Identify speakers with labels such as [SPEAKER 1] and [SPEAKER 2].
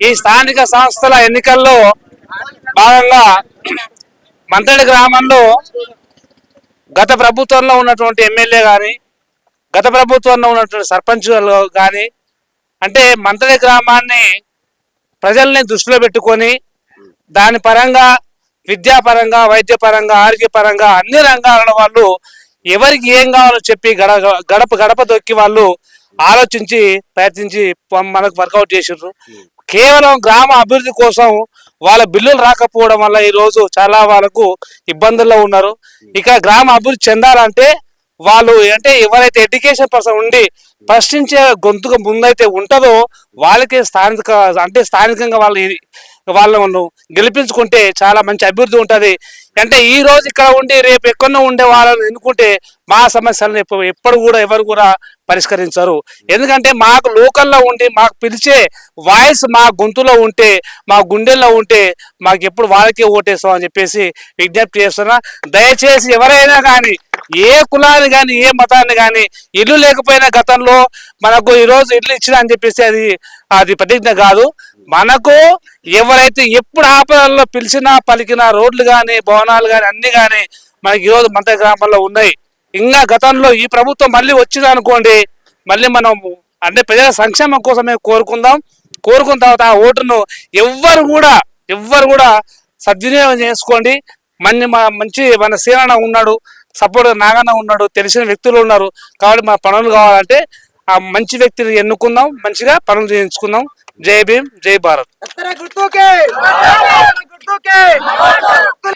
[SPEAKER 1] ఈ స్థానిక సంస్థల ఎన్నికల్లో భాగంగా మంతడి గ్రామంలో గత ప్రభుత్వంలో ఉన్నటువంటి ఎమ్మెల్యే కానీ గత ప్రభుత్వంలో ఉన్నటువంటి సర్పంచులు కానీ అంటే మంతడి గ్రామాన్ని ప్రజల్ని దృష్టిలో పెట్టుకొని దాని పరంగా విద్యాపరంగా వైద్యపరంగా ఆరోగ్యపరంగా అన్ని రంగాల వాళ్ళు ఎవరికి ఏం కావాలో చెప్పి గడప గడప దొక్కి వాళ్ళు ఆలోచించి ప్రయత్నించి మనకు వర్కౌట్ చేసారు. కేవలం గ్రామ అభివృద్ధి కోసం వాళ్ళ బిల్లులు రాకపోవడం వల్ల ఈరోజు చాలా వాళ్ళకు ఇబ్బందుల్లో ఉన్నారు. ఇక గ్రామ అభివృద్ధి చెందాలంటే వాళ్ళు అంటే ఎవరైతే ఎడ్యుకేషన్ పర్సన్ ఉండి ప్రశ్నించే గొంతుకు ముందైతే ఉంటుందో వాళ్ళకి స్థానికంగా వాళ్ళను గెలిపించుకుంటే చాలా మంచి అభివృద్ధి ఉంటుంది. అంటే ఈ రోజు ఇక్కడ ఉండి రేపు ఎక్కడో ఉండే వాళ్ళని ఎన్నుకుంటే మా సమస్యలను ఎప్పుడు కూడా ఎవరు కూడా పరిష్కరించరు. ఎందుకంటే మాకు లోకల్లో ఉండి మాకు పిలిచే వాయిస్ మా గొంతులో ఉంటే మా గుండెల్లో ఉంటే మాకు ఎప్పుడు వాళ్ళకే ఓటేస్తాం అని చెప్పేసి విజ్ఞప్తి చేస్తున్నా. దయచేసి ఎవరైనా కానీ ఏ కులాన్ని కానీ ఏ మతాన్ని కానీ ఇల్లు లేకపోయినా గతంలో మనకు ఈరోజు ఇల్లు ఇచ్చిన అని చెప్పేసి అది ప్రతిజ్ఞ కాదు. మనకు ఎవరైతే ఎప్పుడు ఆపదల్లో పిలిచినా పలికినా రోడ్లు కానీ భవనాలు కానీ అన్ని కానీ మనకి ఈరోజు మంత గ్రామంలో ఉన్నాయి. ఇంకా గతంలో ఈ ప్రభుత్వం మళ్ళీ వచ్చింది అనుకోండి, మళ్ళీ మనం అంటే ప్రజల సంక్షేమం కోసమే కోరుకున్న తర్వాత ఆ ఓటును ఎవ్వరు కూడా సద్వినియోగం చేసుకోండి. మంచి మన సేన ఉన్నాడు, సపోర్ట్ నాగన్న ఉన్నాడు, తెలిసిన వ్యక్తులు ఉన్నారు. కాబట్టి మన పనులు కావాలంటే ఆ మంచి వ్యక్తిని ఎన్నుకుందాం, మంచిగా పనులు చేయించుకుందాం. జై భీమ్, జై భారత్.